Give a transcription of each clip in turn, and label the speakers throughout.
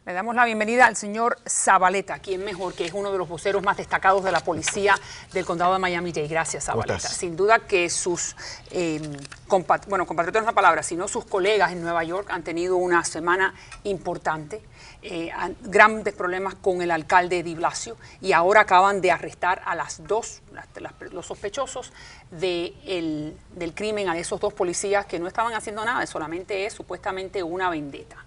Speaker 1: Le damos la bienvenida al señor Zabaleta, quien mejor, que es uno de los voceros más destacados de la policía del condado de Miami-Dade. Gracias, Zabaleta. Sin duda que sus compatriotas no es la palabra, sino sus colegas en Nueva York han tenido una semana importante, grandes problemas con el alcalde de Blasio, y ahora acaban de arrestar a los sospechosos del crimen, a esos dos policías que no estaban haciendo nada, solamente es supuestamente una vendetta.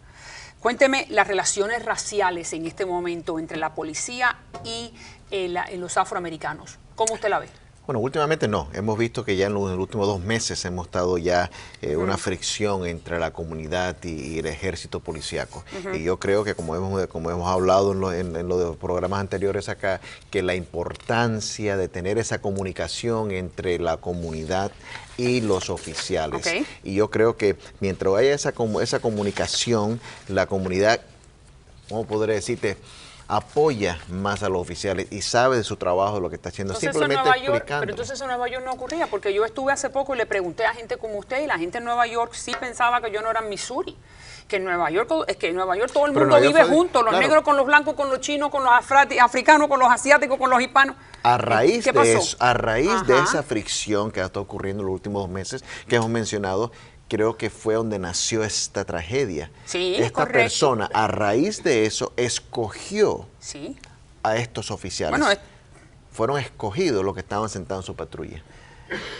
Speaker 1: Cuénteme las relaciones raciales en este momento entre la policía y los afroamericanos. ¿Cómo usted la ve?
Speaker 2: Bueno, últimamente no. Hemos visto que ya en los últimos 2 meses hemos estado ya una fricción entre la comunidad y el ejército policíaco. Y yo creo que como hemos hablado en los programas anteriores acá, que la importancia de tener esa comunicación entre la comunidad y los oficiales. Y yo creo que mientras haya esa comunicación, la comunidad, ¿cómo podré decirte?, apoya más a los oficiales y sabe de su trabajo, de lo que está haciendo.
Speaker 1: Entonces,
Speaker 2: simplemente explicando.
Speaker 1: Pero entonces en Nueva York no ocurría, porque yo estuve hace poco y le pregunté a gente como usted, y la gente en Nueva York sí pensaba que yo no era en Missouri. Que en Nueva York todo el mundo vive junto, los negros con los blancos, con los chinos, con los africanos, con los asiáticos, con los hispanos.
Speaker 2: A raíz de eso, a raíz de esa fricción que está ocurriendo en los últimos 2 meses que hemos mencionado, creo que fue donde nació esta tragedia.
Speaker 1: Sí,
Speaker 2: esta persona, a raíz de eso, escogió a estos oficiales. Bueno, fueron escogidos los que estaban sentados en su patrulla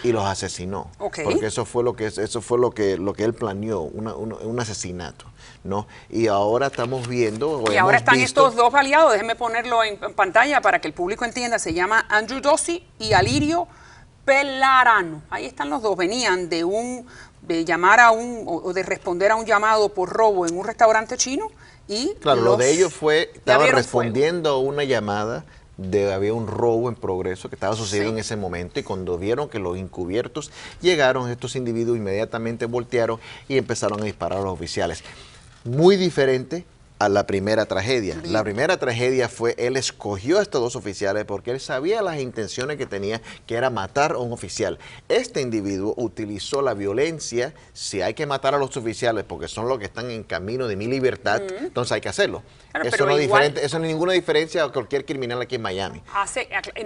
Speaker 2: y los asesinó. Porque eso fue lo que él planeó, un asesinato, ¿no? Y ahora estamos viendo.
Speaker 1: Y ahora están estos dos aliados. Déjenme ponerlo en pantalla para que el público entienda. Se llama Andrew Dossi y Alirio Pelarano. Ahí están los dos. Venían de llamar o de responder a un llamado por robo en un restaurante chino y
Speaker 2: claro, lo de ellos estaban respondiendo a una llamada había un robo en progreso que estaba sucediendo en ese momento, y cuando vieron que los encubiertos llegaron, estos individuos inmediatamente voltearon y empezaron a disparar a los oficiales. Muy diferente a la primera tragedia. La primera tragedia fue, él escogió a estos 2 oficiales porque él sabía las intenciones que tenía, que era matar a un oficial. Este individuo utilizó la violencia. Si hay que matar a los oficiales porque son los que están en camino de mi libertad, entonces hay que hacerlo. Claro, eso no es ninguna diferencia a cualquier criminal aquí en Miami.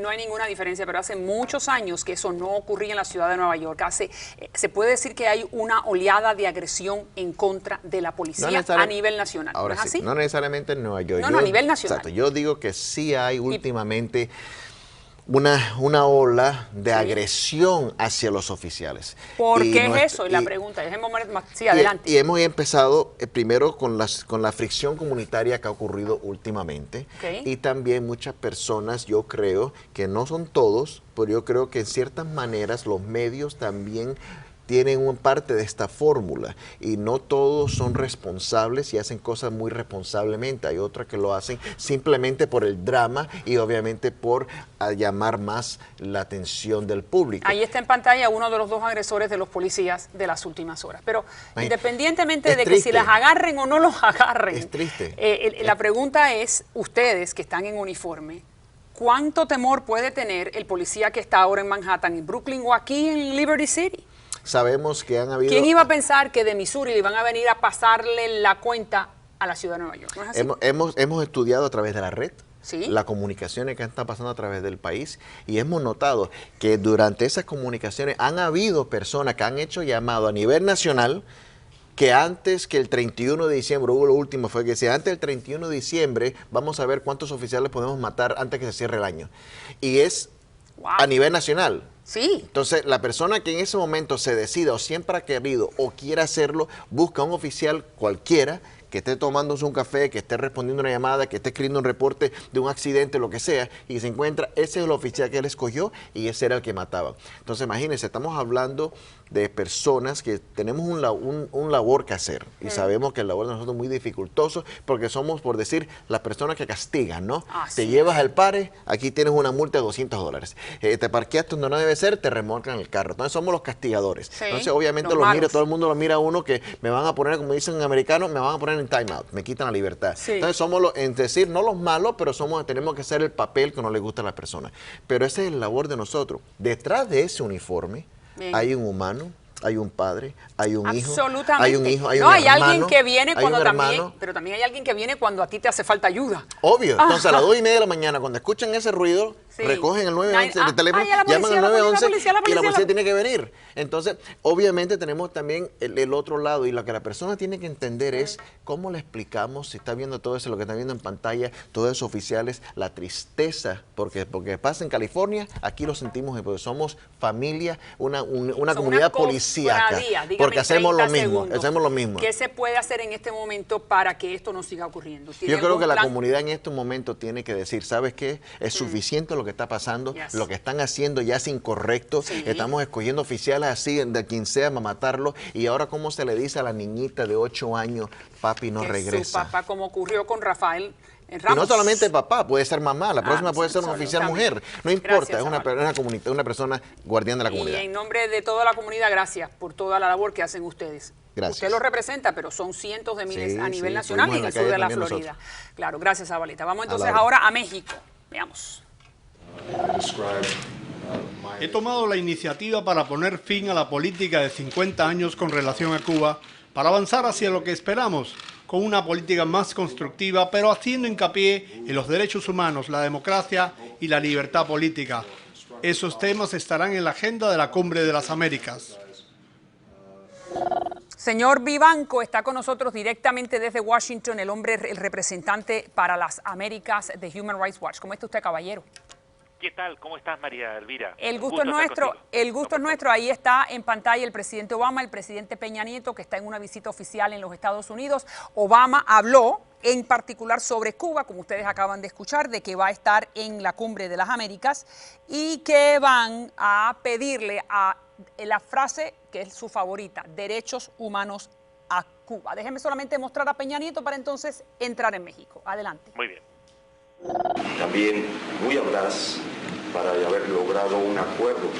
Speaker 1: No hay ninguna diferencia, pero hace muchos años que eso no ocurría en la ciudad de Nueva York. Se puede decir que hay una oleada de agresión en contra de la policía a nivel nacional.
Speaker 2: Ahora
Speaker 1: ¿No es así?
Speaker 2: No necesariamente en Nueva York.
Speaker 1: No, a nivel nacional.
Speaker 2: Exacto. Yo digo que sí hay últimamente una ola de agresión hacia los oficiales.
Speaker 1: ¿Por qué es eso? Y la pregunta, adelante.
Speaker 2: Y hemos empezado primero con la fricción comunitaria que ha ocurrido últimamente. Y también muchas personas, yo creo que no son todos, pero yo creo que en ciertas maneras los medios también tienen una parte de esta fórmula, y no todos son responsables y hacen cosas muy responsablemente. Hay otros que lo hacen simplemente por el drama y obviamente por llamar más la atención del público.
Speaker 1: Ahí está en pantalla uno de los 2 agresores de los policías de las últimas horas. Pero independientemente de que si las agarren o no los agarren,
Speaker 2: es triste.
Speaker 1: La pregunta es, ustedes que están en uniforme, ¿cuánto temor puede tener el policía que está ahora en Manhattan, en Brooklyn o aquí en Liberty City?
Speaker 2: Sabemos que han habido...
Speaker 1: ¿Quién iba a pensar que de Missouri le van a venir a pasarle la cuenta a la ciudad de Nueva York? ¿No es así?
Speaker 2: Hemos estudiado a través de la red, las comunicaciones que están pasando a través del país, y hemos notado que durante esas comunicaciones han habido personas que han hecho llamado a nivel nacional, que antes que el 31 de diciembre, lo último fue que decía, antes del 31 de diciembre vamos a ver cuántos oficiales podemos matar antes que se cierre el año. Y es a nivel nacional. Entonces, la persona que en ese momento se decida o siempre ha querido o quiere hacerlo, busca a un oficial cualquiera que esté tomándose un café, que esté respondiendo una llamada, que esté escribiendo un reporte de un accidente, lo que sea, y se encuentra, ese es el oficial que él escogió y ese era el que mataba. Entonces, imagínense, estamos hablando de personas que tenemos un labor que hacer, y sabemos que el labor de nosotros es muy dificultoso porque somos, por decir, las personas que castigan, ¿no? Te llevas al pare, aquí tienes una multa de $200. Te parqueaste donde no debe ser, te remolcan el carro. Entonces somos los castigadores. Entonces obviamente todo el mundo lo mira a uno que me van a poner, como dicen en americano, me van a poner en time out, me quitan la libertad. Entonces somos es decir, no los malos, pero tenemos que hacer el papel que no les gusta a las personas. Pero esa es la labor de nosotros. Detrás de ese uniforme hay un humano, hay un padre, hay un hijo,
Speaker 1: absolutamente.
Speaker 2: hay un hijo, hay
Speaker 1: no,
Speaker 2: un
Speaker 1: hay
Speaker 2: hermano,
Speaker 1: alguien que viene cuando
Speaker 2: también,
Speaker 1: pero también hay alguien que viene cuando a ti te hace falta ayuda.
Speaker 2: Obvio. Entonces a las 2:30 de la mañana, cuando escuchan ese ruido, recogen el 911 de teléfono, llaman al 911 y la policía tiene que venir. Entonces, obviamente tenemos también el otro lado, y lo que la persona tiene que entender es cómo le explicamos, si está viendo todo eso, lo que está viendo en pantalla, todos esos oficiales, la tristeza, porque pasa en California, aquí lo sentimos, porque somos familia, una comunidad policíaca, porque hacemos lo mismo,
Speaker 1: ¿Qué se puede hacer en este momento para que esto no siga ocurriendo?
Speaker 2: Yo creo que la comunidad en este momento tiene que decir, ¿sabes qué? Es suficiente lo que está pasando, lo que están haciendo ya es incorrecto, estamos escogiendo oficiales así, de quien sea, para matarlo, y ahora cómo se le dice a la niñita de 8 años, papi no regresa.
Speaker 1: Su papá, como ocurrió con Rafael Ramos.
Speaker 2: Y no solamente papá, puede ser mamá, la próxima puede ser una oficial mujer, no importa, es una persona guardián de la comunidad.
Speaker 1: Y en nombre de toda la comunidad, gracias por toda la labor que hacen ustedes.
Speaker 2: Gracias.
Speaker 1: Usted lo representa, pero son cientos de miles a nivel nacional y en el sur de la Florida. Nosotros. Claro, gracias, Zabaleta. Vamos entonces ahora a México. Veamos.
Speaker 3: He tomado la iniciativa para poner fin a la política de 50 años con relación a Cuba, para avanzar hacia lo que esperamos, con una política más constructiva, pero haciendo hincapié en los derechos humanos, la democracia y la libertad política. Esos temas estarán en la agenda de la Cumbre de las Américas.
Speaker 1: Señor Vivanco, está con nosotros directamente desde Washington, el representante para las Américas de Human Rights Watch. ¿Cómo está usted, caballero?
Speaker 4: ¿Qué tal? ¿Cómo estás, María Elvira?
Speaker 1: El gusto es nuestro. El gusto es nuestro. Ahí está en pantalla el presidente Obama, el presidente Peña Nieto, que está en una visita oficial en los Estados Unidos. Obama habló en particular sobre Cuba, como ustedes acaban de escuchar, de que va a estar en la Cumbre de las Américas y que van a pedirle a la frase que es su favorita, derechos humanos a Cuba. Déjenme solamente mostrar a Peña Nieto para entonces entrar en México. Adelante.
Speaker 4: Muy bien.
Speaker 5: También muy audaz para haber logrado un acuerdo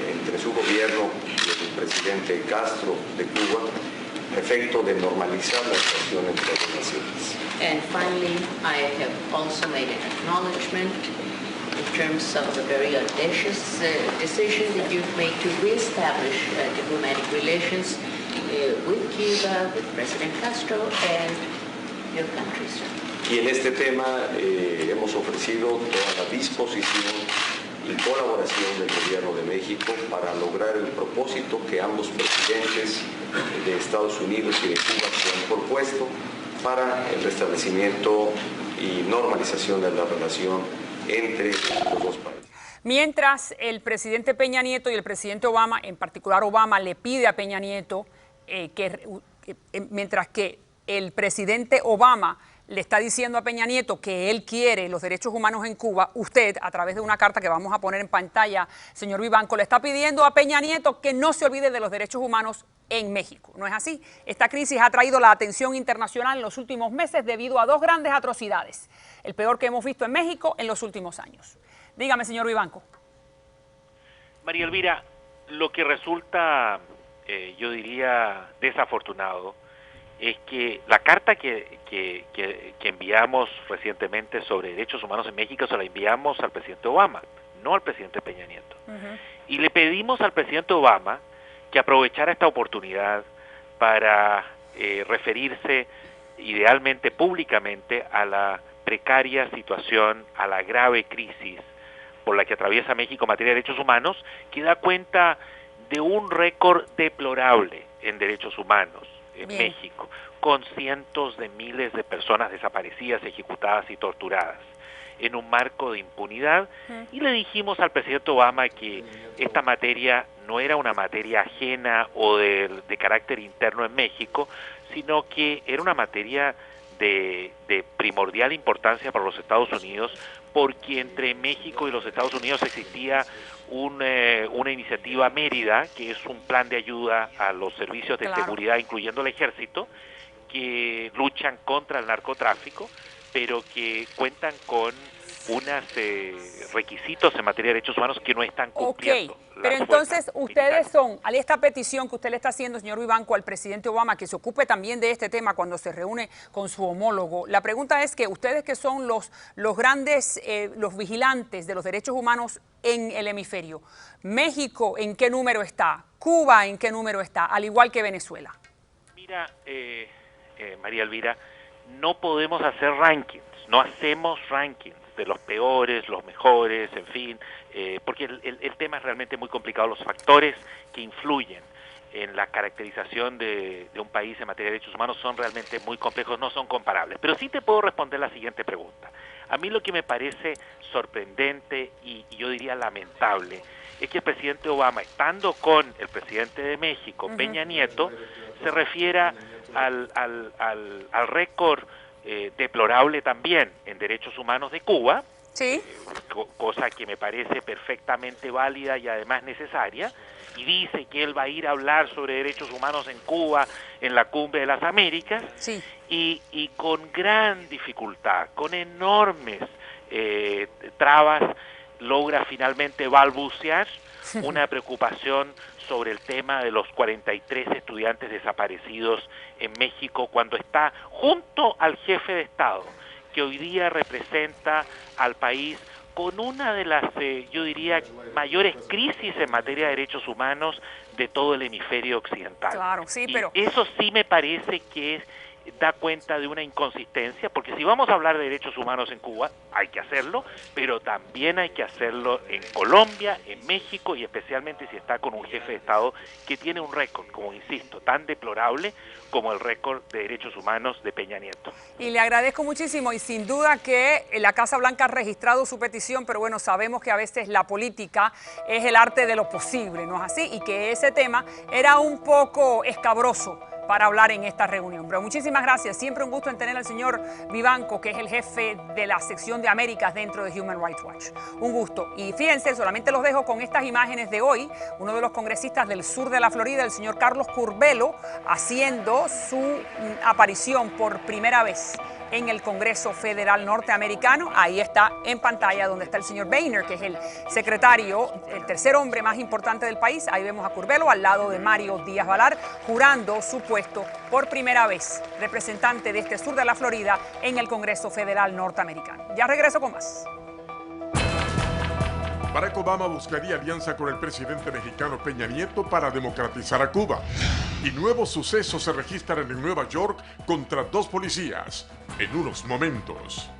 Speaker 5: entre su gobierno y el presidente Castro de Cuba, a efecto de normalizar la situación entre las naciones.
Speaker 6: And finally, I have also made an acknowledgement in terms of the very audacious decision that you've made to reestablish diplomatic relations with Cuba, with President Castro and your country, sir.
Speaker 5: Y en este tema hemos ofrecido toda la disposición y colaboración del Gobierno de México para lograr el propósito que ambos presidentes de Estados Unidos y de Cuba se han propuesto para el restablecimiento y normalización de la relación entre los dos países.
Speaker 1: Mientras el presidente Peña Nieto y el presidente Obama, en particular Obama, le pide a Peña Nieto mientras que el presidente Obama le está diciendo a Peña Nieto que él quiere los derechos humanos en Cuba, usted, a través de una carta que vamos a poner en pantalla, señor Vivanco, le está pidiendo a Peña Nieto que no se olvide de los derechos humanos en México. ¿No es así? Esta crisis ha traído la atención internacional en los últimos meses debido a dos grandes atrocidades, el peor que hemos visto en México en los últimos años. Dígame, señor Vivanco.
Speaker 4: María Elvira, lo que resulta, yo diría, desafortunado, es que la carta que enviamos recientemente sobre derechos humanos en México se la enviamos al presidente Obama, no al presidente Peña Nieto. Y le pedimos al presidente Obama que aprovechara esta oportunidad para referirse idealmente públicamente a la precaria situación, a la grave crisis por la que atraviesa México en materia de derechos humanos, que da cuenta de un récord deplorable en derechos humanos en México, con cientos de miles de personas desaparecidas, ejecutadas y torturadas, en un marco de impunidad. Y le dijimos al presidente Obama que esta materia no era una materia ajena o de carácter interno en México, sino que era una materia de primordial importancia para los Estados Unidos, porque entre México y los Estados Unidos existía una iniciativa Mérida, que es un plan de ayuda a los servicios de seguridad, incluyendo el ejército, que luchan contra el narcotráfico, pero que cuentan con unos requisitos en materia de derechos humanos que no están cumpliendo.
Speaker 1: Pero entonces ustedes son, a esta petición que usted le está haciendo, señor Vivanco, al presidente Obama, que se ocupe también de este tema cuando se reúne con su homólogo, la pregunta es que ustedes que son los grandes, los vigilantes de los derechos humanos en el hemisferio, México, ¿en qué número está? Cuba, ¿en qué número está? Al igual que Venezuela.
Speaker 4: Mira, María Elvira, no podemos hacer rankings, no hacemos rankings de los peores, los mejores, en fin, porque el tema es realmente muy complicado. Los factores que influyen en la caracterización de un país en materia de derechos humanos son realmente muy complejos, no son comparables. Pero sí te puedo responder la siguiente pregunta. A mí lo que me parece sorprendente y yo diría lamentable es que el presidente Obama, estando con el presidente de México, Peña Nieto, se refiera al récord deplorable también en derechos humanos de Cuba,
Speaker 1: ¿sí?
Speaker 4: Cosa que me parece perfectamente válida y además necesaria, y dice que él va a ir a hablar sobre derechos humanos en Cuba en la Cumbre de las Américas,
Speaker 1: sí.
Speaker 4: y con gran dificultad, con enormes trabas, logra finalmente balbucear una preocupación sobre el tema de los 43 estudiantes desaparecidos en México, cuando está junto al jefe de Estado, que hoy día representa al país con una de las, yo diría, mayores crisis en materia de derechos humanos de todo el hemisferio occidental.
Speaker 1: Claro, sí, pero
Speaker 4: y eso sí me parece que da cuenta de una inconsistencia, porque si vamos a hablar de derechos humanos en Cuba, hay que hacerlo, pero también hay que hacerlo en Colombia, en México, y especialmente si está con un jefe de Estado que tiene un récord, como insisto, tan deplorable como el récord de derechos humanos de Peña Nieto.
Speaker 1: Y le agradezco muchísimo, y sin duda que la Casa Blanca ha registrado su petición, pero bueno, sabemos que a veces la política es el arte de lo posible, ¿no es así? Y que ese tema era un poco escabroso para hablar en esta reunión. Pero muchísimas gracias. Siempre un gusto en tener al señor Vivanco, que es el jefe de la sección de Américas dentro de Human Rights Watch. Un gusto. Y fíjense, solamente los dejo con estas imágenes de hoy. Uno de los congresistas del sur de la Florida, el señor Carlos Curbelo, haciendo su aparición por primera vez en el Congreso Federal norteamericano. Ahí está en pantalla donde está el señor Boehner, que es el secretario, el tercer hombre más importante del país. Ahí vemos a Curbelo al lado de Mario Díaz-Balart, jurando su puesto por primera vez, representante de este sur de la Florida en el Congreso Federal norteamericano. Ya regreso con más.
Speaker 7: Barack Obama buscaría alianza con el presidente mexicano Peña Nieto para democratizar a Cuba. Y nuevos sucesos se registran en Nueva York contra 2 policías. En unos momentos.